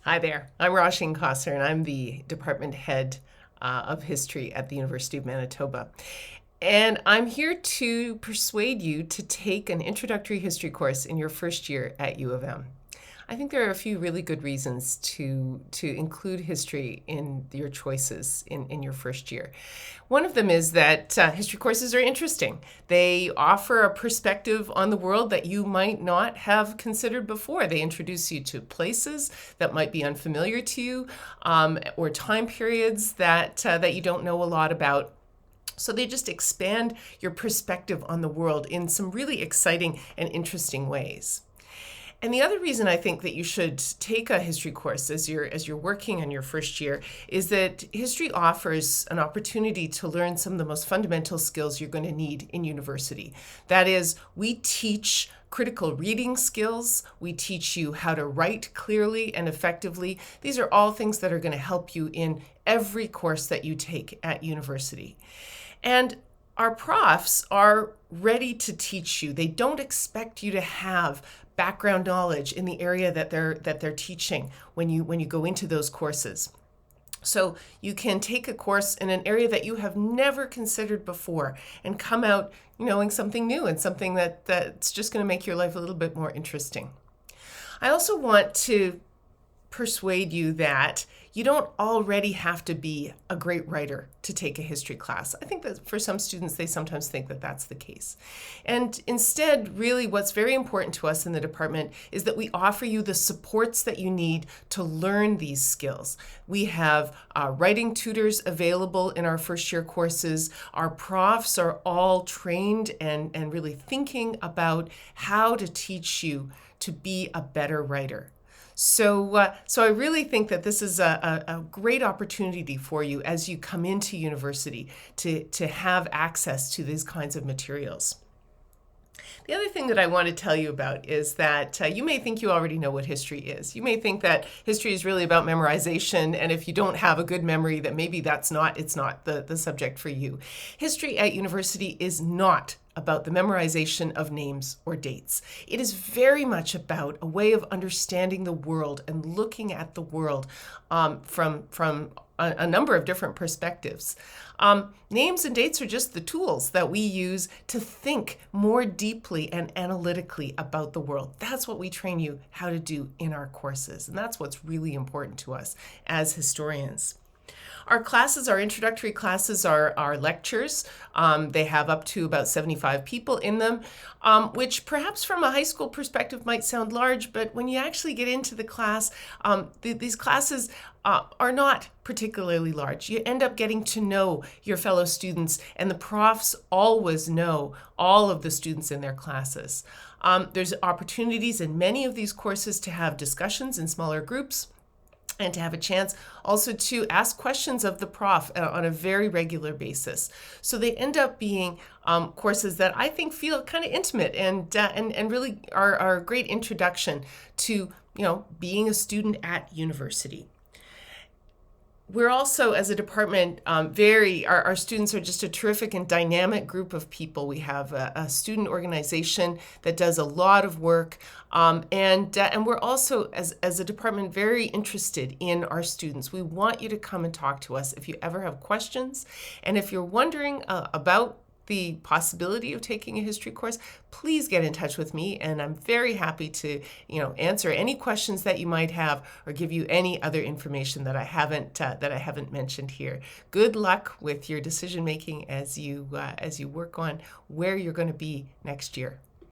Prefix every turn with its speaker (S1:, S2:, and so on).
S1: Hi there. I'm Roisin Cossar, and I'm the department head of history at the University of Manitoba. And I'm here to persuade you to take an introductory history course in your first year at U of M. I think there are a few really good reasons to include history in your choices in your first year. One of them is that history courses are interesting. They offer a perspective on the world that you might not have considered before. They introduce you to places that might be unfamiliar to you, or time periods that you don't know a lot about. So they just expand your perspective on the world in some really exciting and interesting ways. And the other reason I think that you should take a history course as you're working in your first year is that history offers an opportunity to learn some of the most fundamental skills you're going to need in university. That is, we teach critical reading skills. We teach you how to write clearly and effectively. These are all things that are going to help you in every course that you take at university. And our profs are ready to teach you. They don't expect you to have background knowledge in the area that they're teaching when you go into those courses. So you can take a course in an area that you have never considered before and come out knowing something new and something that's just going to make your life a little bit more interesting. I also want to persuade you that you don't already have to be a great writer to take a history class. I think that for some students, they sometimes think that that's the case. And instead, really what's very important to us in the department is that we offer you the supports that you need to learn these skills. We have writing tutors available in our first year courses. Our profs are all trained and really thinking about how to teach you to be a better writer. So I really think that this is a great opportunity for you as you come into university to have access to these kinds of materials. The other thing that I want to tell you about is that you may think you already know what history is. You may think that history is really about memorization, and if you don't have a good memory, that maybe it's not the subject for you. History at university is not about the memorization of names or dates. It is very much about a way of understanding the world and looking at the world from a number of different perspectives. Names and dates are just the tools that we use to think more deeply and analytically about the world. That's what we train you how to do in our courses, and that's what's really important to us as historians. Our classes, our introductory classes, are lectures. They have up to about 75 people in them, which perhaps from a high school perspective might sound large, but when you actually get into the class, these classes are not particularly large. You end up getting to know your fellow students, and the profs always know all of the students in their classes. There's opportunities in many of these courses to have discussions in smaller groups, and to have a chance also to ask questions of the prof on a very regular basis. So they end up being courses that I think feel kind of intimate and really are a great introduction to being a student at university. We're also, as a department, our students are just a terrific and dynamic group of people. We have a student organization that does a lot of work, and we're also, as a department, very interested in our students. We want you to come and talk to us if you ever have questions, and if you're wondering about the possibility of taking a history course, please get in touch with me, and I'm very happy to answer any questions that you might have or give you any other information that I haven't mentioned here. Good luck with your decision making as you work on where you're going to be next year.